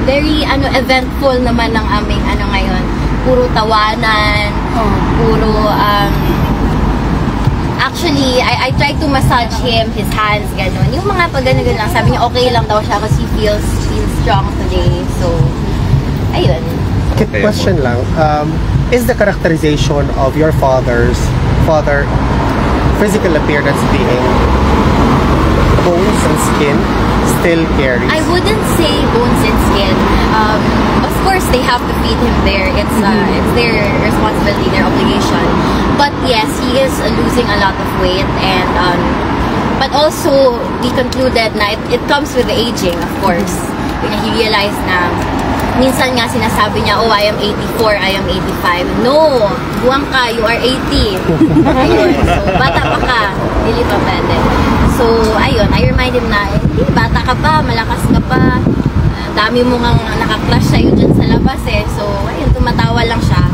very eventful naman ng aming ngayon. Puro tawanan, puro actually, I tried to massage him, his hands, gano'n. Yung mga pag gano'n lang, sabi niya okay lang daw siya kasi he feels strong today. So, ayun. Question lang, is the characterization of your father physical appearance being bones and skin still carries? I wouldn't say bones and skin. Of course, they have to feed him there. It's their responsibility, their obligation. But yes, he is losing a lot of weight, and but also we concluded na it comes with the aging, of course. He realized na minsan nga sinasabi niya, oh, I am 84, I am 85. No! Buwang ka, you are 80. Ayun. So, bata pa ka. Dili pa pwede. So, ayun, I remind him na, hindi, bata ka pa, malakas ka pa. Dami mo nga nakakrush sa'yo dyan sa labas eh. So, ayun, tumatawa lang siya.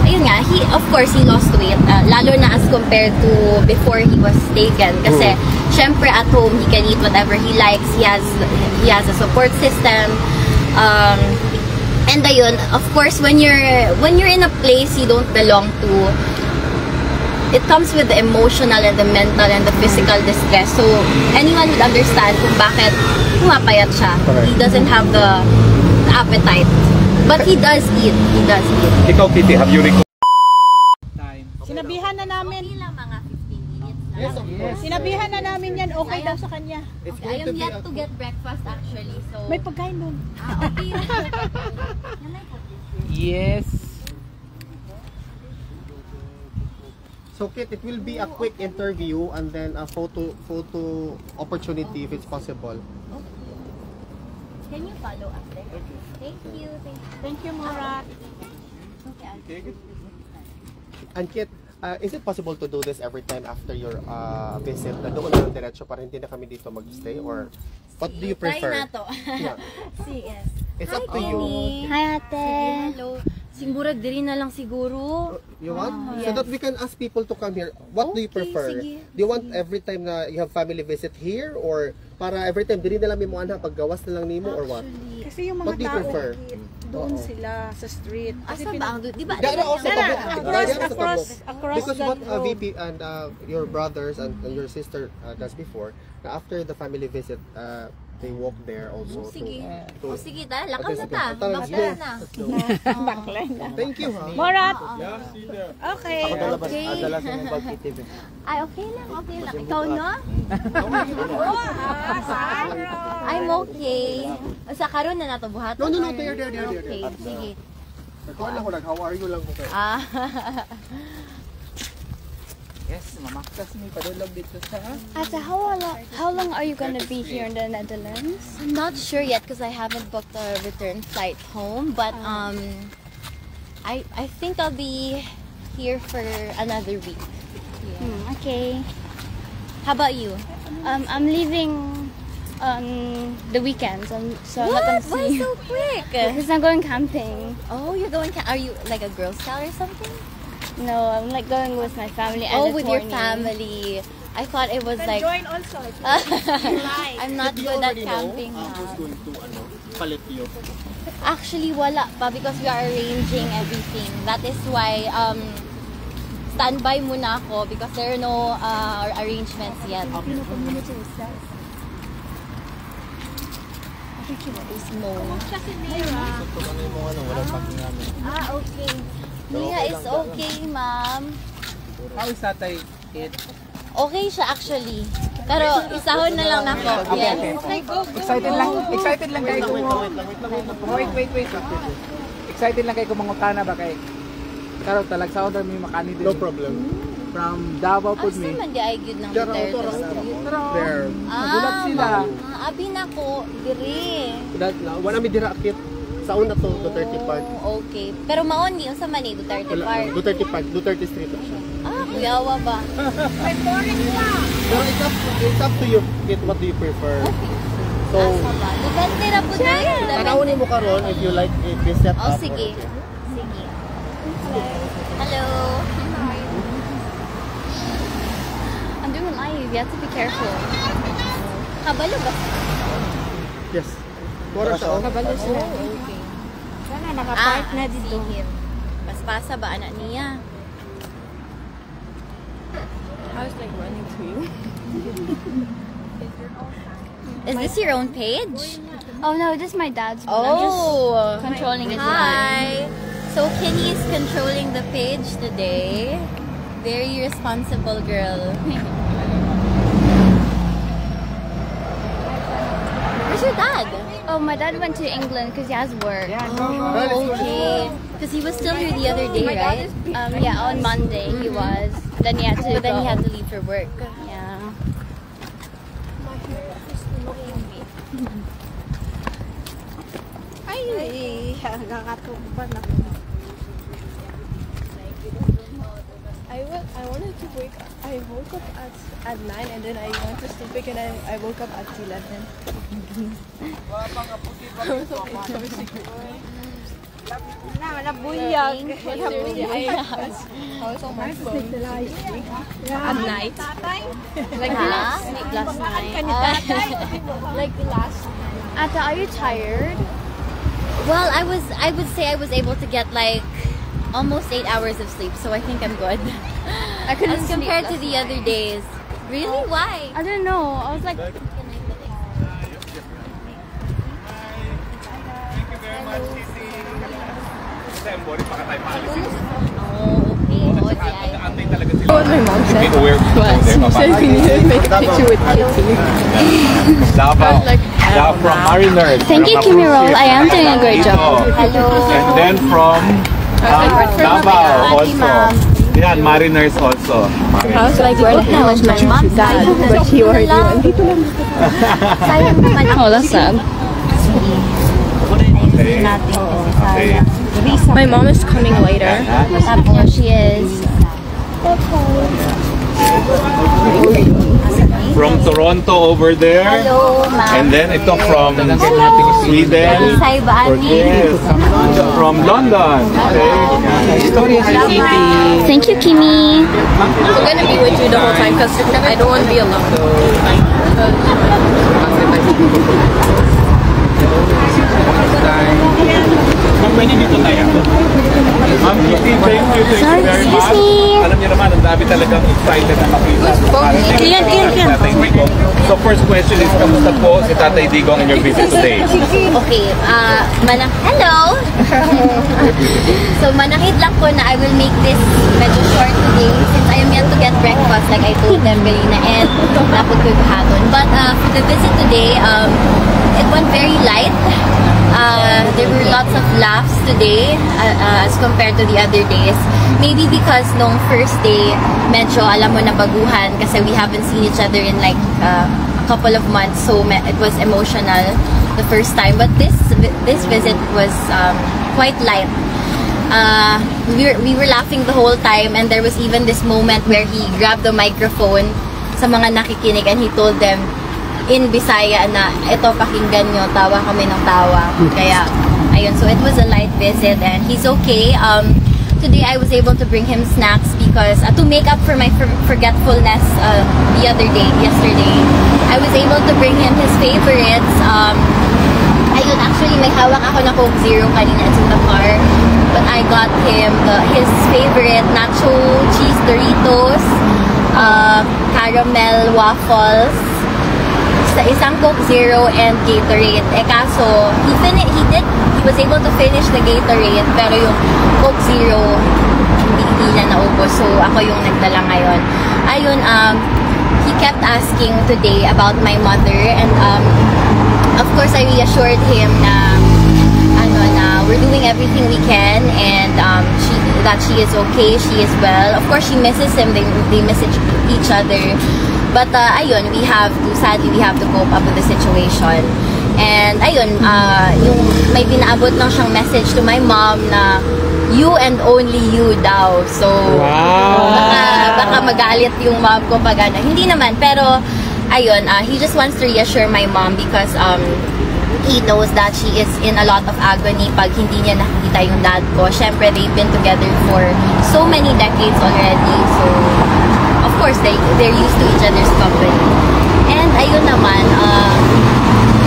Ayun nga, of course, he lost weight. Lalo na as compared to before he was taken. Kasi, syempre at home, he can eat whatever he likes. He has a support system. And ayun, of course, when you're in a place you don't belong to, it comes with the emotional and the mental and the physical distress. So anyone would understand kung bakit pumapayat siya. He doesn't have the appetite. But he does eat. He does eat. Ikaw, Kitty, have you Sinabihan na namin. Okay lang, mga 15 minutes na. Yes, of course. Sinabihan na namin yan, okay daw sa kanya. I am yet to get breakfast actually. So May pagkain doon. okay. Yes. So Kit, it will be a quick interview and then a photo opportunity if it's possible. Can you follow up there? Thank you. Thank you, Mora. Okay. And Kit, is it possible to do this every time after your visit? Doon na lang diretso para hindi na kami dito mag-stay? Or what do you prefer? Try na to. Yeah. Yes. It's up to you. Hi, ate. Hello. Siguro, diri na lang siguro. You want? So Yes. that we can ask people to come here. What do you Okay, prefer? sige. Do you want every time na you have family visit here? Or para every time diri na lang mo ana paggawas na lang nimo or what? Kasi yung What mga do you tao, prefer? doon sila sa street. Kasi Asa ba ang di ba? Dara also across because what that road. VP and your brothers and your sister does before, na after the family visit, they walk there also. Sige. To, Sige, lakad na sige. ta. Tara, let's go. Bakla na. Bakla na. Thank you, ha? Morat! Okay. Okay. Ay, okay lang. Ikaw, no? I'm okay. Sa karon na nato buhat. No, there. Okay, sige. Ito lang ko lang, how are you lang ko kayo. Yes, mamaktas mi padulog dito sa. Ate, how long are you gonna be here in the Netherlands? I'm not sure yet because I haven't booked a return flight home, but I think I'll be here for another week. Yeah. Okay. How about you? I'm leaving on the weekends, so I'm not gonna Why see so you. quick? Because I'm going camping. Oh, you're going? Are you like a Girl Scout or something? No, I'm like going with my family and Oh, a with your Tony. family. I thought it was like. Join also. I'm not good at camping. Who's going to palit you? Actually, wala pa because we are arranging everything. That is why standby muna ako because there are no arrangements yet. Is Mo. Okay. Mia is okay, ma'am. How is tatay, Kit? Okay siya actually. Pero isahon na lang ako. Yes. Excited lang kayo kung wait. Excited lang kayo kung mangutana ba kay karon talag sa order mi makani din. No problem. From Davao pud mi. Asa man di ay gyud ng Duterte Street? There. Gulat sila. Abi na ko diri. Wala mi dira Kit. Sa una to, Duterte Park. Oh, okay. Pero maon ni unsa man ni Duterte Park? Duterte Park, Duterte Street siya. Kuyawa ba? Pero it's up to you, Kit, what do you prefer? So, Asa ba? Depende ra pud na. tanawin mo karon if you like this setup. Oh, sige. Sige. Hello. I'm doing live. You have to be careful. Kabalo ba? Yes. Mura siya. Kabalo sila. Sana nakapark na dito. See him. Paspasa ba anak niya? I was like running to you. Is this your own page? Oh no, this is my dad's. One. I'm just Oh, controlling it. hi. So Kenny is controlling the page today. Very responsible girl. Where's your dad? Oh, my dad went to England because he has work. Oh, okay. Because he was still here the other day, right? Yeah, on Monday he was. Then he had to. But then go. he had to leave for work. Yeah. Ay, nakatupan ako. I wanted to wake up. I woke up at 9 and then I went to sleep and I woke up at 11. Wala buyag. Wala buyag. I was on my phone at night. Like last night. Like the last. Ata, are you tired? Well, I would say I was able to get like almost 8 hours of sleep, so I think I'm good. I couldn't As sleep compared to last the night. other days. Really? Why? I don't know. I was like, Oh, okay. Oh, yeah. What my mom said Where? she said we need to make a picture with Kitty. Davao. Davao from Mariners. thank you, Kimi Roll. I am doing a great job. Hello. And then from Davao Auntie Ma'am. also. Yeah, Mariners also. I was like, where the hell is my Mom's dad? But he already went. Sayang naman ako. Oh, that's sad. Okay. Okay. My mom is coming later. Here she is. From Toronto over there. Hello, ma'am. And then ito from Sweden. Hi, Baani. Yes. From London. Okay. Thank you, Kimi. I'm gonna be with you the whole time because I don't want to be alone. Pwede dito tayo. Ma'am Kitty, thank you very much. Excuse me. Alam niyo naman, ang dami talagang excited na makita. Tatay Digong. So first question is, kamusta po si Tatay Digong in your visit today? Okay, hello! So, manakit lang po na I will make this medyo short today since I am yet to get breakfast like I told them kanina and napod ko yung hapon. But for the visit today, it went very light. There were lots of laughs today as compared to the other days. Maybe because nung first day, medyo alam mo na baguhan kasi we haven't seen each other in like a couple of months, so it was emotional the first time. But this visit was quite light. We were laughing the whole time, and there was even this moment where he grabbed the microphone sa mga nakikinig and he told them in Bisaya na ito pakinggan nyo, tawa kami ng tawa. Kaya ayun, so it was a light visit and he's okay. Today I was able to bring him snacks because to make up for my forgetfulness yesterday, I was able to bring him his favorites. Ayun, actually may hawak ako na Coke Zero kanina, it's in the car. But I got him his favorite nacho cheese Doritos, caramel waffles, sa isang Coke Zero and Gatorade. Kaso, he was able to finish the Gatorade, pero yung Coke Zero, hindi na naubos. So, ako yung nagdala ngayon. Ayun, he kept asking today about my mother, and of course, I reassured him na we're doing everything we can, and that she is okay, she is well. Of course, she misses him, they miss each other. But ayun, sadly we have to cope up with the situation. And ayun, yung may pinaabot lang siyang message to my mom na you and only you daw. So, baka magalit yung mom ko pag hindi naman, pero ayun, he just wants to reassure my mom because he knows that she is in a lot of agony pag hindi niya nakikita yung dad ko. Syempre, they've been together for so many decades already. So, of course, they're used to each other's company. And ayun naman,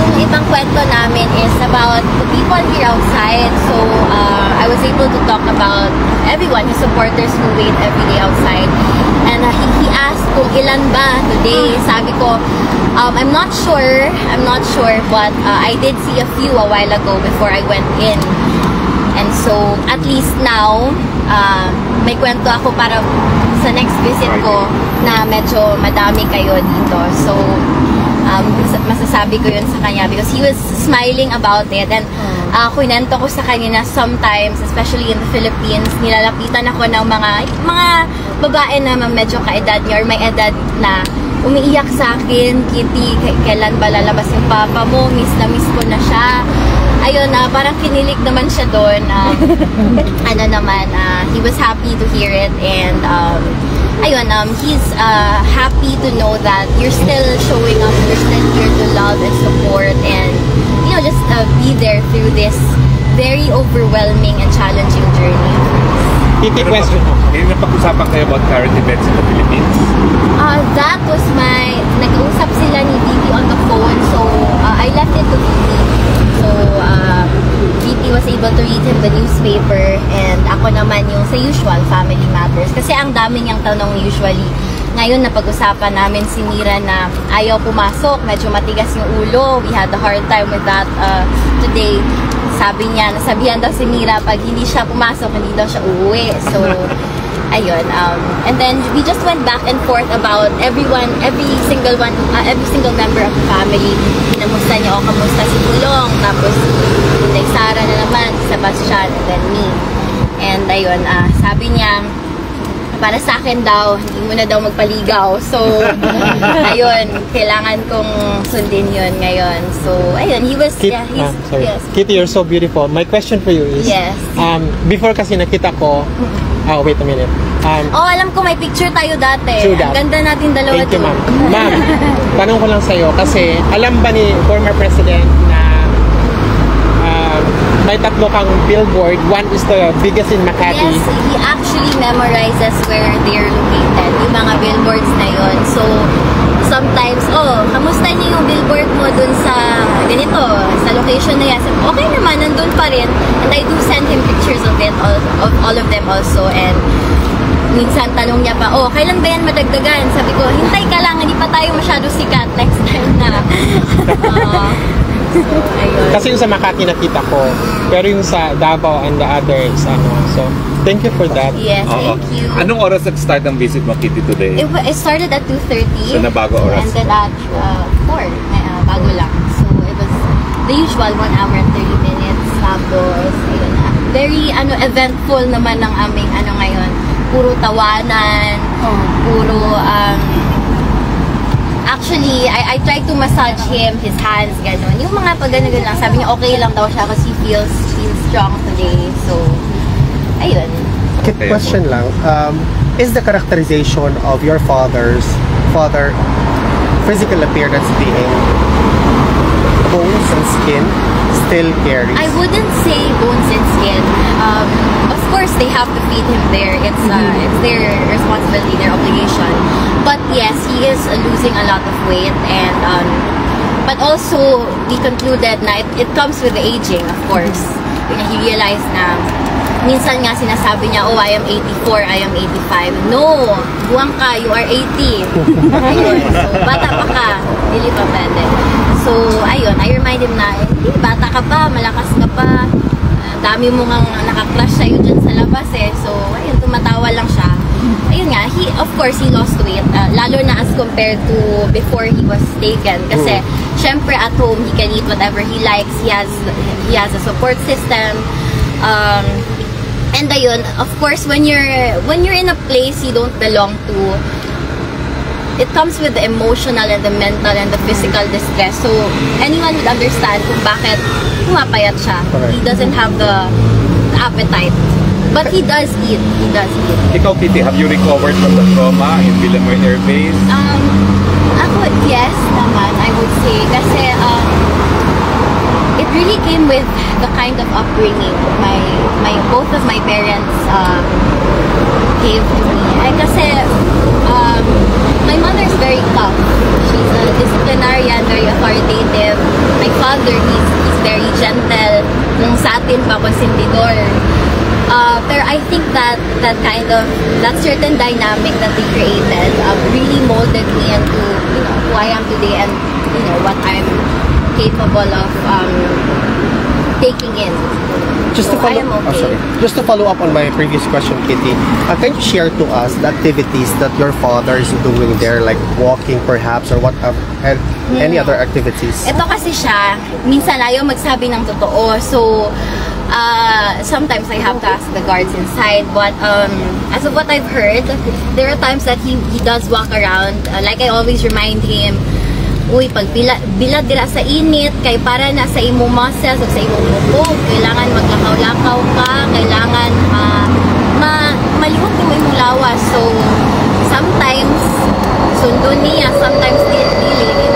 yung ibang kwento namin is about the people here outside. So, I was able to talk about everyone, his supporters who wait every day outside. And he asked kung ilan ba today. Sabi ko, I'm not sure, but I did see a few a while ago before I went in. And so, at least now, may kwento ako para sa next visit ko na medyo madami kayo dito. So, masasabi ko yun sa kanya because he was smiling about it. And kunento ko sa kanya na sometimes, especially in the Philippines, nilalapitan ako ng mga babae na medyo kaedad niya or may edad na umiiyak sa akin, Kitty, kailan ba lalabas yung papa mo? Miss na miss ko na siya. Ayun, parang kinilig naman siya doon. He was happy to hear it, and he's happy to know that you're still showing up, you're still here to love and support, and just be there through this very overwhelming and challenging journey. Kitty, question. May napag-usapan kayo about charity events in the Philippines? That was nag-uusap sila ni Vivi on the phone, so I left it to Vivi. So, Vivi was able to read him the newspaper, and ako naman yung sa usual, family matters. Kasi ang dami niyang tanong usually. Ngayon, napag-usapan namin si Mira na ayaw pumasok, medyo matigas yung ulo. We had a hard time with that today. Sabi niya, nasabihan daw si Mira, pag hindi siya pumasok, hindi daw siya uuwi. So, ayun. And then, we just went back and forth about every single member of the family. Kinamusta niya, kamusta si Pulong, tapos si Sara na naman, si Sebastian, and then me. And ayun, sabi niya, para sa akin daw, hindi mo na daw magpaligaw. So, ayun, kailangan kong sundin yun ngayon. So, ayun, he was, yes. Kitty, you're so beautiful. My question for you is, yes. Before kasi nakita ko, wait a minute. Alam ko may picture tayo dati. True Ang that. ganda natin dalawa. Thank you, doon. ma'am. Ma'am, tanong ko lang sa'yo, kasi alam ba ni former president na may tatlo kang billboard, one is the biggest in Makati. Yes, he actually memorizes where they're located, yung mga billboards na yun. So, sometimes, kamusta niyo yung billboard mo dun sa ganito, sa location na yan? So, okay naman, nandun pa rin. And I do send him pictures of it, of all of them also. And minsan tanong niya pa, kailan ba yan madagdagan? Sabi ko, hintay ka lang, hindi pa tayo masyado sikat, next time na. So, ayun. Kasi yung sa Makati nakita ko, pero yung sa Davao and the others, so thank you for that. Yes, thank you. Anong oras nag-start ang visit mo, Kitty, today? It started at 2:30. So, nabago oras? Ended at 4. Bago lang. So, it was the usual 1 hour and 30 minutes. Tapos, ayun na. Very, eventful naman ng aming, ngayon. Puro tawanan. Puro, actually, I tried to massage him, his hands, gano'n. Yung mga pag-gano'n lang, sabi niya okay lang daw siya kasi he feels strong today. So, ayun. Question lang, is the characterization of your father physical appearance being bones and skin still carries? I wouldn't say bones and skin. Of course, they have to feed him there. It's their responsibility, their obligation. But yes, he is losing a lot of weight, and but also we concluded na it comes with the aging, of course. He realized na minsan nga sinasabi niya, I am 84, I am 85. No, buwang ka, you are 80. Ayun, so bata pa ka, hindi pa pwede. So ayun, I remind him na, hindi, bata ka pa, malakas ka pa, dami mo nga nakakrush sa'yo dyan sa labas So ayun, tumatawa lang siya. Ayun nga, of course, he lost weight, lalo na as compared to before he was taken. Kasi, syempre at home, he can eat whatever he likes. He has a support system. And ayun, of course, when you're in a place you don't belong to, it comes with the emotional and the mental and the physical distress. So, anyone would understand kung bakit pumapayat siya. Correct. He doesn't have the appetite. But he does eat. He does eat. Ikaw, Kitty, have you recovered from the trauma in Villanueva Air Base? Ako, yes naman, I would say. Kasi, it really came with the kind of upbringing both of my parents gave to me. Kasi, my mother is very tough. She's a disciplinarian, very authoritative. My father, he's very gentle. Nung sa atin pa, konsentidor. Pero I think that certain dynamic that they created really molded me into, who I am today and, what I'm capable of taking in. Just So to follow, I am okay. Just to follow up on my previous question, Kitty, can you share to us the activities that your father is doing there, like walking perhaps, or what, and any other activities? Ito kasi siya, minsan ayaw magsabi ng totoo. So, sometimes I have to ask the guards inside. But as of what I've heard, there are times that he does walk around. Like I always remind him, uy, pag bilad dira sa init, kay para na sa imong muscles o sa imong bukog, kailangan maglakaw-lakaw ka, kailangan malihot mo imong lawas. So, sometimes, sundo niya, sometimes dili, he's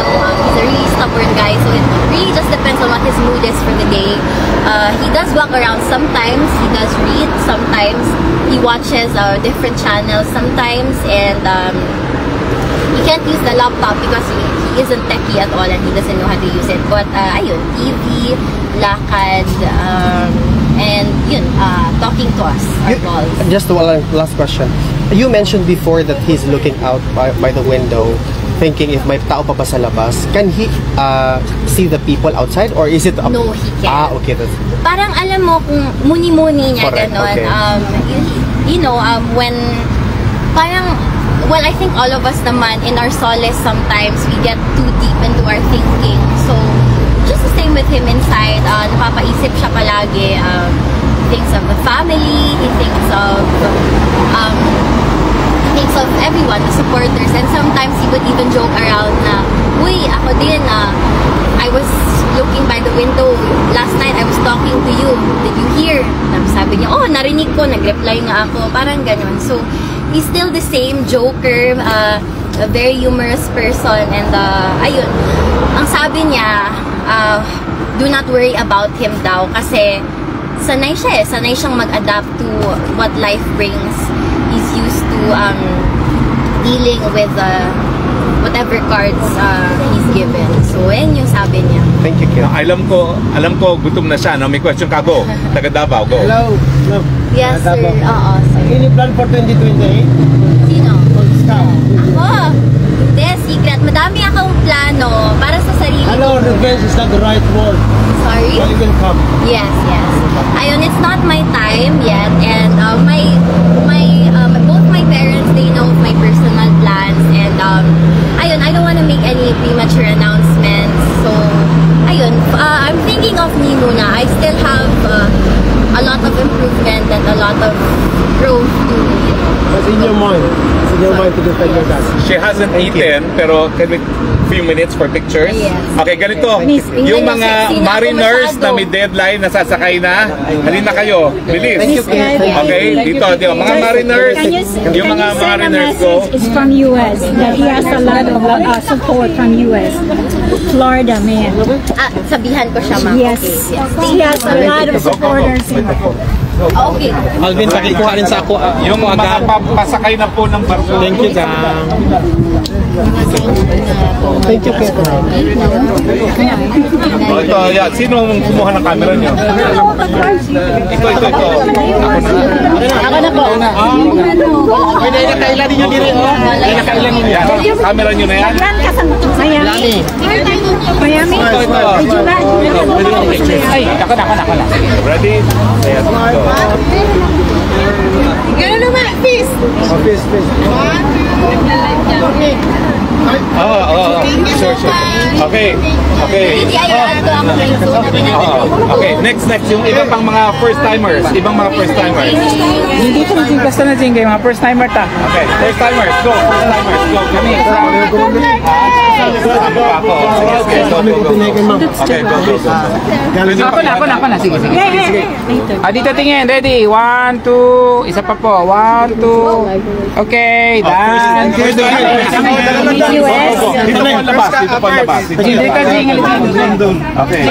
a really stubborn guy, so it really just depends on what his mood is for the day. He does walk around sometimes, he does read, sometimes he watches different channels sometimes, and he can't use the laptop because he isn't techie at all and he doesn't know how to use it. But ayun, TV, lakad, and yun, talking to us, our calls. Just one last question. You mentioned before that he's looking out by the window, thinking if may tao pa ba sa labas. Can he see the people outside, or is it up? No, he can't. Okay. That's... Parang alam mo kung muni-muni niya, Correct, ganon. okay. When parang, well, I think all of us naman, in our solace sometimes, we get too deep into our thinking. So, just the same with him inside, napapaisip siya palagi. He thinks of the family, he thinks of everyone, the supporters, and sometimes he would even joke around na, uy, ako din, I was looking by the window, last night I was talking to you, did you hear? Sabi niya, oh, narinig ko, nag-reply nga ako, parang ganon. So, he's still the same joker, a very humorous person, and ayun, ang sabi niya, do not worry about him daw, kasi sanay siyang mag-adapt to what life brings. He's used to dealing with whatever cards he's given. So, yan yung sabi niya. Thank you, Kit. Alam ko gutom na siya, no? May question ka, go. Taga Davao, go. Hello. Yes, sir. Oo, sir. Any plan for 2028? Sino? Scam. Ako! Hindi, secret. Madami akong plano para sa sarili ko. Hello, revenge is not the right word. Sorry? Well, you can come. Yes. Ayun, it's not my time yet, and both my parents, they know of my personal plans, and ayun, I don't want to make any premature announcements. So, ayun, I'm thinking of me muna. I still have a lot of improvement and a lot of growth to, What's in your mind? What's in your mind to defend your dad? She hasn't eaten, pero can we few minutes for pictures? Yes. Okay, ganito. Yung mga mariners na may deadline na sasakay na, halina kayo. Bilis. Okay, dito. Mga mariners, yung mga mariners ko. It's from US. That he has a lot of support from US. Florida, man. sabihan ko siya, ma'am. Yes. Okay, yes. He has a lot of supporters. Okay. Alvin, pakikuha rin sa ako. Yung mga pasakay na po ng barko. Thank you, Gang. Thank you, Kit. Oh, ito, yeah. Sino ang kumuha ng camera niyo? Ito. Ako na po. Pwede na kailan ninyo diri. Kailan niyo yan? Camera niyo na yan? Miami. Miami. Ito. Ay, ako na. Ready? Ayan. Gano'n naman, peace! Peace. Sure. Okay. Hindi, ayun ko ako may zone. Okay, next. Yung iba pang mga first-timers. Hindi ko naging basta na dyan kayo, mga first timer ta. Okay, first-timers. Go. Kami. Kasama pa ako. Sige, go. Okay, go. Ako na. Sige. Dito tingin. Ready? 1, 2. Isa pa po. 1, 2. Okay, done. Dito po labas. Hindi ka tingin. Okay.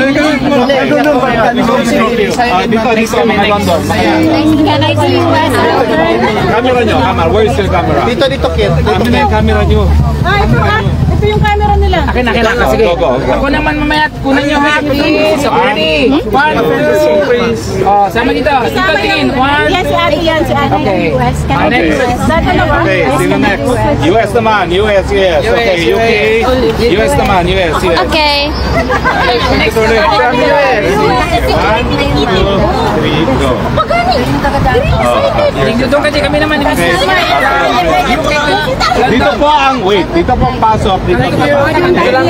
Dito mga London. Can I see you guys? Camera nyo, where is your camera? Dito, Kit. Amin na yung camera nyo. Ito yung camera nila. Akin. Sige. Go. Ako naman mamaya. Kunan nyo ha, please. Okay, ready? 1, 2. Oh, sama dito. Dito tingin. 1, Yes, si Ate yan. Si Ate Okay. ng US. Can I Okay. Saan na ba? Okay, sino next? US naman, US, yes. Okay, UK. US naman, US, yes. Okay. Next ulit. 1, 2, 3, go. Doon kasi kami naman. Dito po ang, dito po ang pasok. Dito lang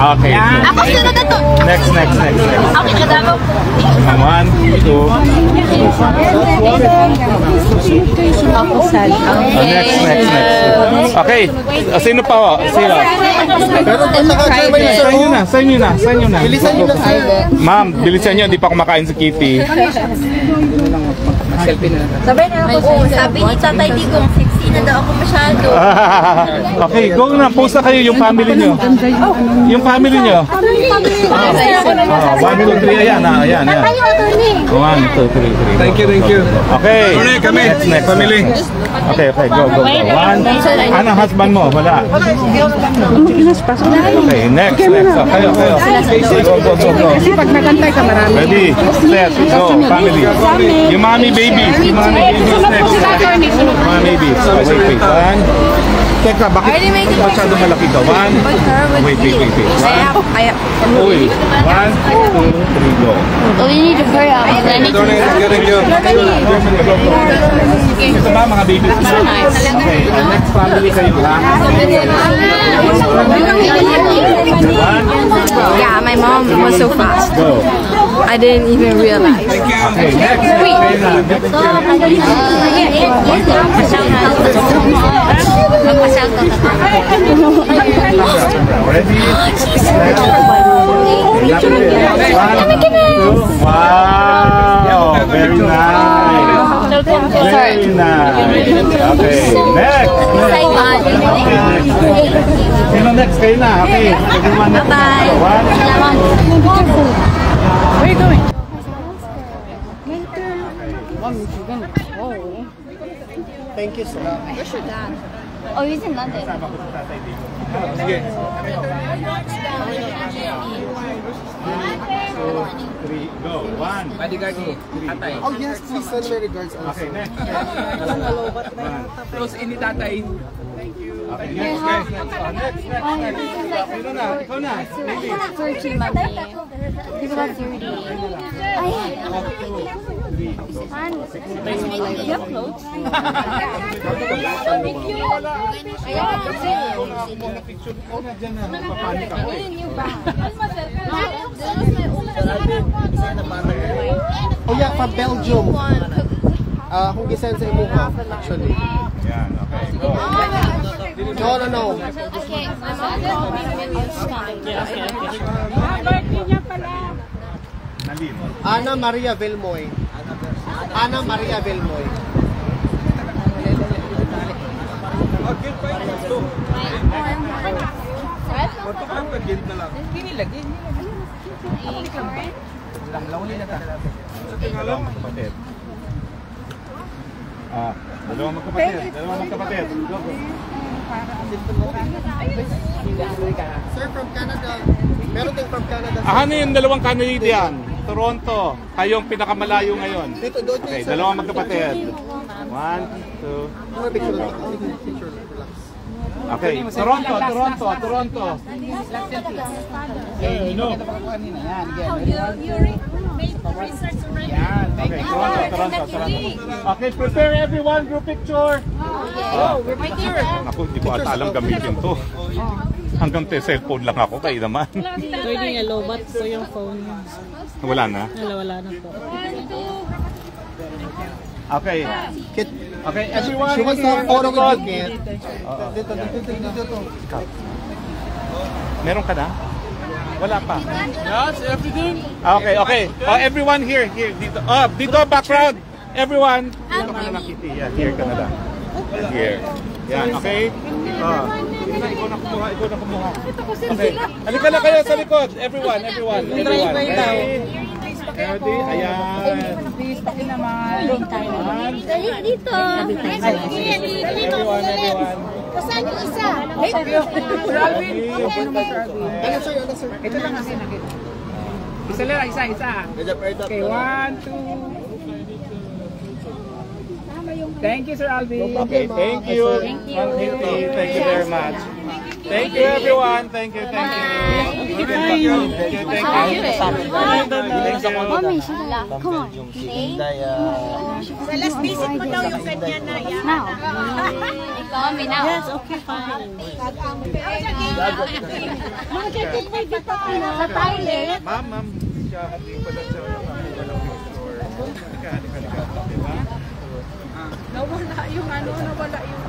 Okay. Ako sunod na to. Next. Okay, kadama. 1, 2. Next. Okay. Sino pa ho? Sino? Pero kung naka-Germany, sir, Sa inyo na. bilisan nyo na, sir. Ma'am, bilisan nyo. Hindi pa kumakain si Kitty. Selfie na. Sabi ni Tatay Digong, sexy na daw ako masyado. Okay, go na. Post na kayo yung family nyo. Yung family nyo. 1, 2, 3. Ayan. 1, 2, 3. Thank you. Okay. Next. Family. Okay. Go. 1. Anong husband mo? Wala. Okay, next. Kayo. Go. Kasi pag nagantay ka marami. Ready, set, go, family. Yung mommy babies. Yung mommy babies next. Mommy babies. Wait. 1. Teka, bakit masyado malaki ka? 1. Wait. Uy. 1, 2, 3, go. Oh, you need to hurry up. I need to. Ito ba mga babies? Okay, next family kayo ha? Yeah, my mom was so fast. Go. I didn't even realize. Okay, next. Ready? Wow, very nice. Very nice. Okay, next. Sino next? Kayo na. Okay. Bye-bye. Where are you going? Thank you, sir. Oh, he's in London. Sige. 3, go. 1. Bodyguard ni Tatay. Oh, yes, please send my regards also. Okay, next. Close in ni Tatay. Okay, next guys. Next. Sino na? Ikaw na. 30, mommy. He's about 30. You have clothes? Oh yeah, from Belgium. Kung gisend sa imo ha, actually. Yan, okay. Go. No. Okay, my mom called me when you fine. Ana Maria Vilmoy. Dalawang magkapatid. Go. Sir, from Canada. Meron din from Canada. Ano yung dalawang Canadian? Toronto. Kayong pinakamalayo ngayon. Dito, doon Okay, sir. dalawang magkapatid. 1, 2. Picture lang. Picture lang. Relax. Okay, Toronto. Hey, no. Okay, Toronto. Okay, prepare everyone, group picture. We're right here. Ako, hindi ko ata alam gamitin to. Hanggang cellphone lang ako, kayo naman. Pwede nga lobat po yung phone. Wala na. Wala na po. Okay. Kit, Okay, everyone. She wants to have a photo with you, Kit. Dito. Meron ka na? Wala pa. Yes, everything. Okay. Oh, everyone here. Dito. Oh, dito, background. Everyone. Dito ka na lang, Kitty. Yeah, here ka na lang. Here. Yan, okay? Oh. Ikaw na kumuha. Okay. Halika na kayo sa likod. Everyone. Ready? Ayan. Please, paki naman. Dito. Everyone. Kasaan yung isa? Sir Alvin. Ito lang kasi nakita. Isa lang, isa. Okay, 1, 2. Thank you, Sir Alvin. Okay, thank you. Thank you very much. Thank you, everyone. Thank you. Mommy, come on. Last visit mo daw yung kanya na yan. Now. Mommy, now. Yes, okay, fine. Sa toilet. Ma'am. Siya, hindi pala siya walang picture. Halika. Diba? Nawala yung nawala yung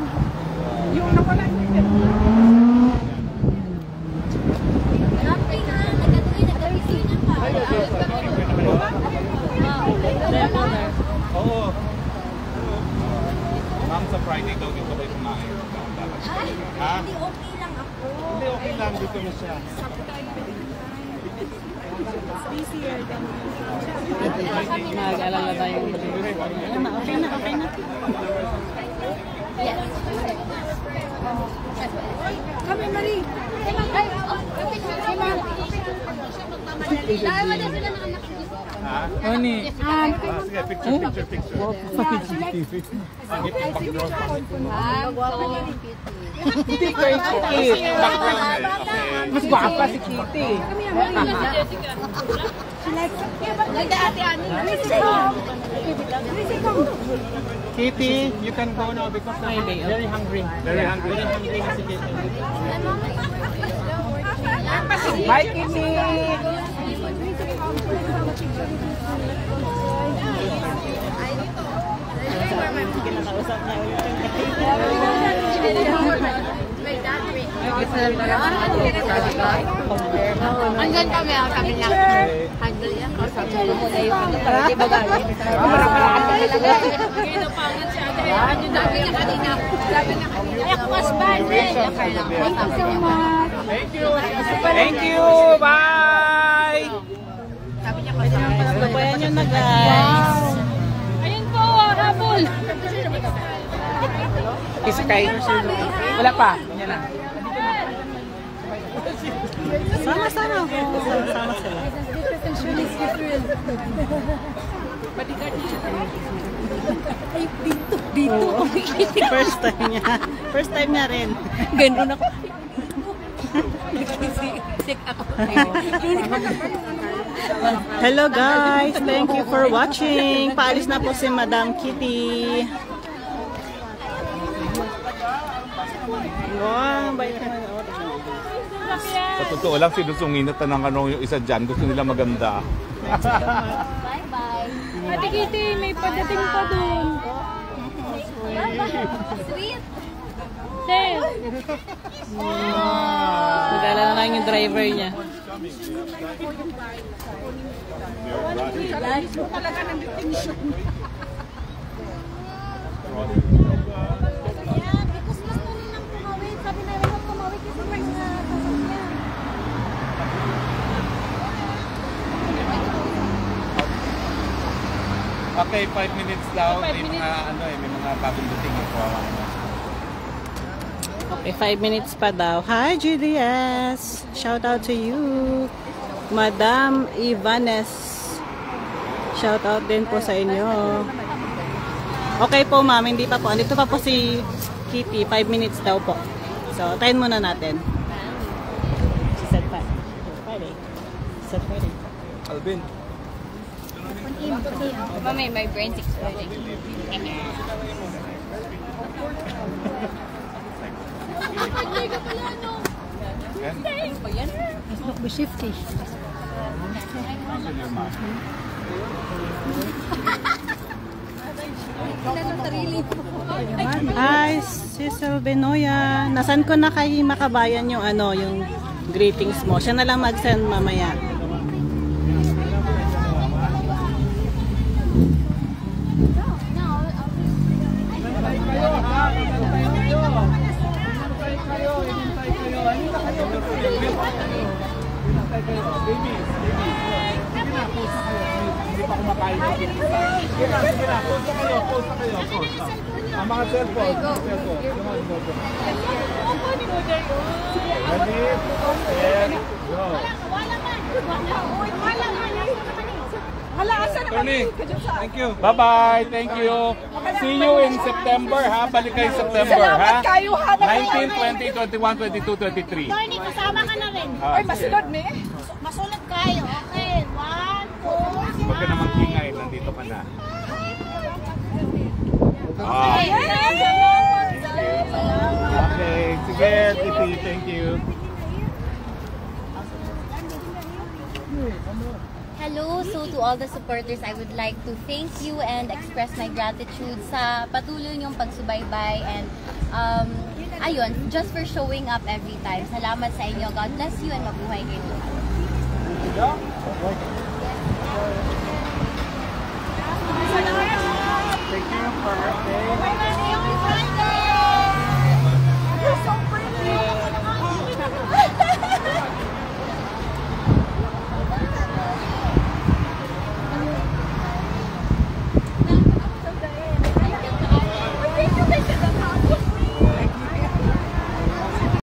Oo. Ma'am, sa Friday daw dito kayo kumain. Ha? Hindi, okay lang ako. Hindi, okay lang. Dito na siya. Nag-alala tayo. Okay na. Yes. Kami, Marie. Ha? Oni. Sige, picture. Hindi ko Mas guwapa si Kitty. Kitty, you can go now because I'm very hungry. Very hungry. Na si Kitty. Bye, Kitty. Andyan kami, sabi niya. Handle yan. Sabi ko muna yung di ba galing? Ginapangan siya. Sabi niya kanina. Ekwas budget. Thank you so much. Thank you. Bye. Sabi niya kasama. Babayan nyo na, guys. Ayun po, habol. Isa kay. Wala pa. Yan na. Sama-sama ako. Sama sila. Ay, dito. First time niya rin. Ganun ako. Hello guys, thank you for watching. Paalis na po si Madam Kitty. Wow, bait naman. Sa totoo lang, sinusungin na tanang yung isa dyan. Gusto nila maganda. Bye-bye. Ate Kitty, may pagdating pa dun. Sweet. Sir. Nag-alala lang yung driver niya. Okay, 5 minutes daw. May mga bagong dating. Okay, 5 minutes pa daw. Hi, GDS! Shout out to you. Madam Ivanes. Shout out din po sa inyo. Okay po, ma'am. Hindi pa po. Andito pa po si Kitty. 5 minutes daw po. So, tayin muna natin. She said Friday. She said Friday. Alvin. Mami, my brain's exploding. It's not be shifty. Hi, Cecil Benoya. Nasan ko na kay Makabayan yung ano, yung greetings mo. Siya na lang mag-send mamaya. Hindi pa kumakain ng pizza. Sige na, post na kayo, post. Ang mga cellphone. Ready, set, go. Tony, thank you. Bye-bye, thank you. See you in September, ha? Balik kayo September, ha? 19, 20, 21, 22, 23. Tony, kasama ka na rin. Ay, masunod me. Masunod kayo. Okay, 1, 2, Huwag ka namang kingay, nandito ka na. Okay, sige, Titi, thank you. Hello, so to all the supporters, I would like to thank you and express my gratitude sa patuloy niyong pagsubaybay and ayun, just for showing up every time. Salamat sa inyo. God bless you and mabuhay kayo. Thank you for your day.